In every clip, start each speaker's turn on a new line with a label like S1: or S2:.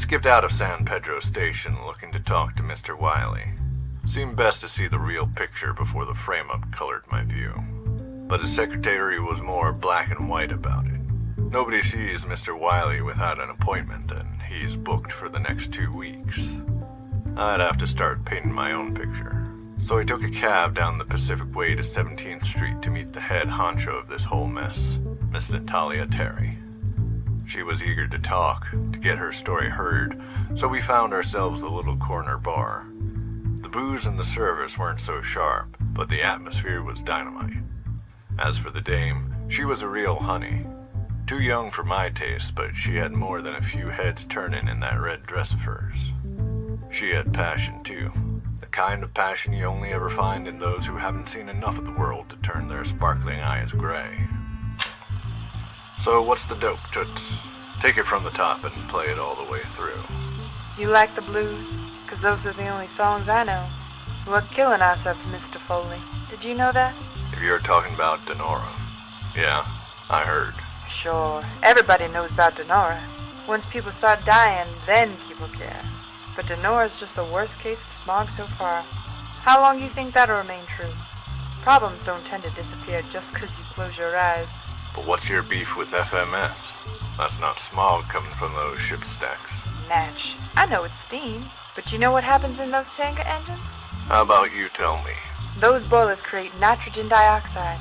S1: skipped out of San Pedro Station looking to talk to Mr. Wiley. Seemed best to see the real picture before the frame-up colored my view. But his secretary was more black and white about it. Nobody sees Mr. Wiley without an appointment, and he's booked for the next 2 weeks. I'd have to start painting my own picture. So I took a cab down the Pacific Way to 17th Street to meet the head honcho of this whole mess, Miss Natalia Terry. She was eager to talk, to get her story heard, so we found ourselves a little corner bar. The booze and the service weren't so sharp, but the atmosphere was dynamite. As for the dame, she was a real honey. Too young for my taste, but she had more than a few heads turning in that red dress of hers. She had passion, too. The kind of passion you only ever find in those who haven't seen enough of the world to turn their sparkling eyes gray. So what's the dope, Toots? Take it from the top and play it all the way through.
S2: You like the blues? 'Cause those are the only songs I know. We're killing ourselves, Mr. Foley. Did you know that?
S1: If you're talking about Denora. Yeah, I heard.
S2: Sure, everybody knows about Denora. Once people start dying, then people care. But Denora's just the worst case of smog so far. How long you think that'll remain true? Problems don't tend to disappear just 'cause you close your eyes.
S1: But what's your beef with FMS? That's not smog coming from those ship stacks.
S2: Natch, I know it's steam, but you know what happens in those tanker engines?
S1: How about you tell me?
S2: Those boilers create nitrogen dioxide.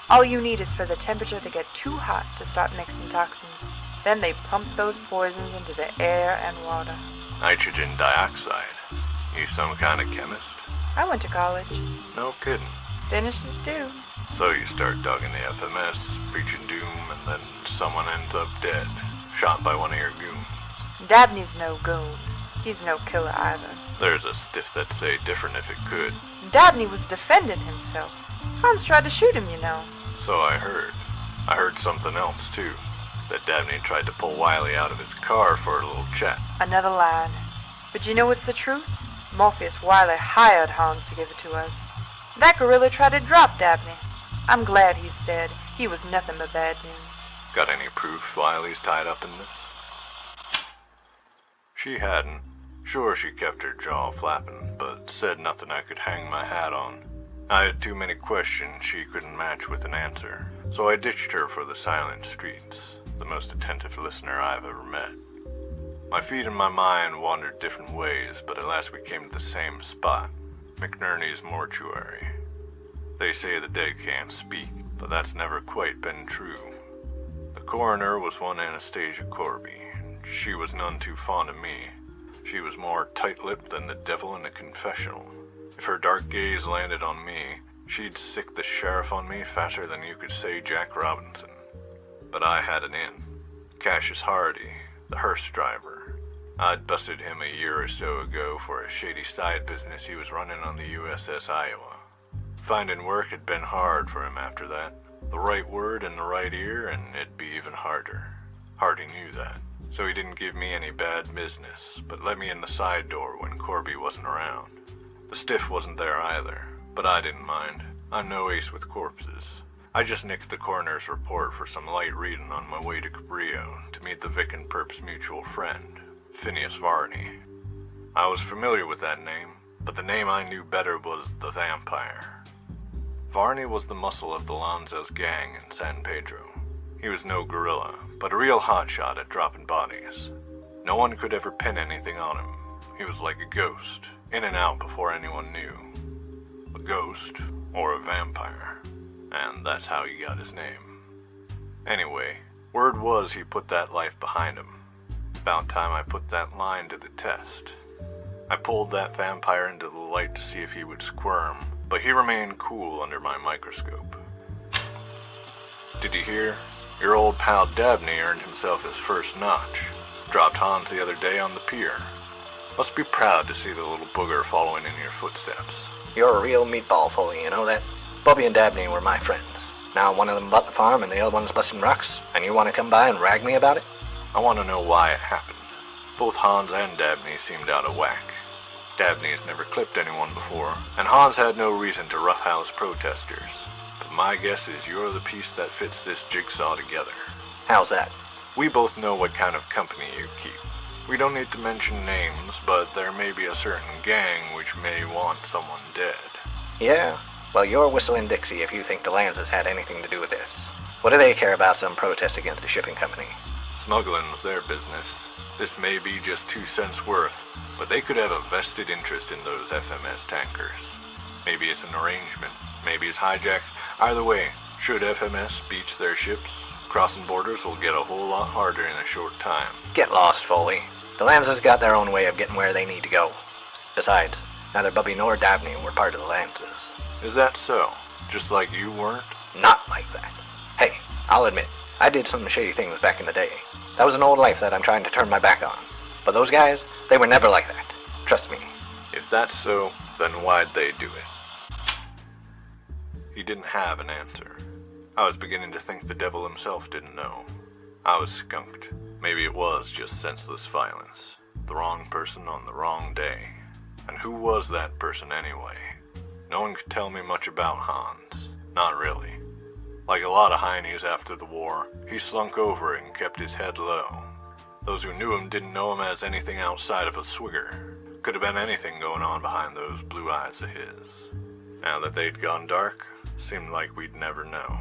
S2: All you need is for the temperature to get too hot to start mixing toxins. Then they pump those poisons into the air and water.
S1: Nitrogen dioxide? You some kind of chemist?
S2: I went to college.
S1: No kidding.
S2: Finished it too.
S1: So you start dogging the FMS, preaching doom, and then someone ends up dead, shot by one of your goons.
S2: Dabney's no goon. He's no killer either.
S1: There's a stiff that'd say different if it could.
S2: Dabney was defending himself. Hans tried to shoot him, you know.
S1: So I heard. I heard something else, too. That Dabney tried to pull Wiley out of his car for a little chat.
S2: Another line. But you know what's the truth? Morpheus Wiley hired Hans to give it to us. That gorilla tried to drop Dabney. I'm glad he's dead. He was nothing but bad news.
S1: Got any proof Wiley's tied up in this? She hadn't. Sure, she kept her jaw flapping, but said nothing I could hang my hat on. I had too many questions she couldn't match with an answer, so I ditched her for the silent streets, the most attentive listener I've ever met. My feet and my mind wandered different ways, but at last we came to the same spot, McNerney's mortuary. They say the dead can't speak, but that's never quite been true. The coroner was one Anastasia Corby, and she was none too fond of me. She was more tight-lipped than the devil in a confessional. If her dark gaze landed on me, she'd sick the sheriff on me faster than you could say Jack Robinson. But I had an in. Cassius Hardy, the hearse driver. I'd busted him a year or so ago for a shady side business he was running on the USS Iowa. Finding work had been hard for him after that. The right word in the right ear, and it'd be even harder. Hardy knew that, so he didn't give me any bad business, but let me in the side door when Corby wasn't around. The stiff wasn't there either, but I didn't mind. I'm no ace with corpses. I just nicked the coroner's report for some light reading on my way to Cabrillo to meet the Vic and Perp's mutual friend, Phineas Varney. I was familiar with that name, but the name I knew better was the Vampire. Varney was the muscle of the Lanza's gang in San Pedro. He was no gorilla, but a real hotshot at dropping bodies. No one could ever pin anything on him. He was like a ghost, in and out before anyone knew. A ghost, or a vampire, and that's how he got his name. Anyway, word was he put that life behind him. About time I put that line to the test. I pulled that vampire into the light to see if he would squirm, but he remained cool under my microscope. Did you hear? Your old pal Dabney earned himself his first notch. Dropped Hans the other day on the pier. Must be proud to see the little booger following in your footsteps.
S3: You're a real meatball, Foley, you know that? Bobby and Dabney were my friends. Now one of them bought the farm and the other one's busting rocks, and you want to come by and rag me about it?
S1: I want to know why it happened. Both Hans and Dabney seemed out of whack. Dabney has never clipped anyone before, and Hans had no reason to roughhouse protesters. But my guess is you're the piece that fits this jigsaw together.
S3: How's that?
S1: We both know what kind of company you keep. We don't need to mention names, but there may be a certain gang which may want someone dead.
S3: Yeah? Well, you're whistling Dixie if you think the Lansers had anything to do with this. What do they care about some protest against the shipping company?
S1: Smuggling's their business. This may be just 2 cents worth, but they could have a vested interest in those FMS tankers. Maybe it's an arrangement, maybe it's hijacks. Either way, should FMS beach their ships, crossing borders will get a whole lot harder in a short time.
S3: Get lost, Foley. The Lansers got their own way of getting where they need to go. Besides, neither Bubby nor Dabney were part of the Lansers.
S1: Is that so? Just like you weren't?
S3: Not like that. Hey, I'll admit, I did some shady things back in the day. That was an old life that I'm trying to turn my back on. But those guys, they were never like that. Trust me.
S1: If that's so, then why'd they do it? He didn't have an answer. I was beginning to think the devil himself didn't know. I was skunked. Maybe it was just senseless violence. The wrong person on the wrong day. And who was that person anyway? No one could tell me much about Hans. Not really. Like a lot of heinies after the war, he slunk over and kept his head low. Those who knew him didn't know him as anything outside of a swigger. Could have been anything going on behind those blue eyes of his. Now that they'd gone dark, seemed like we'd never know.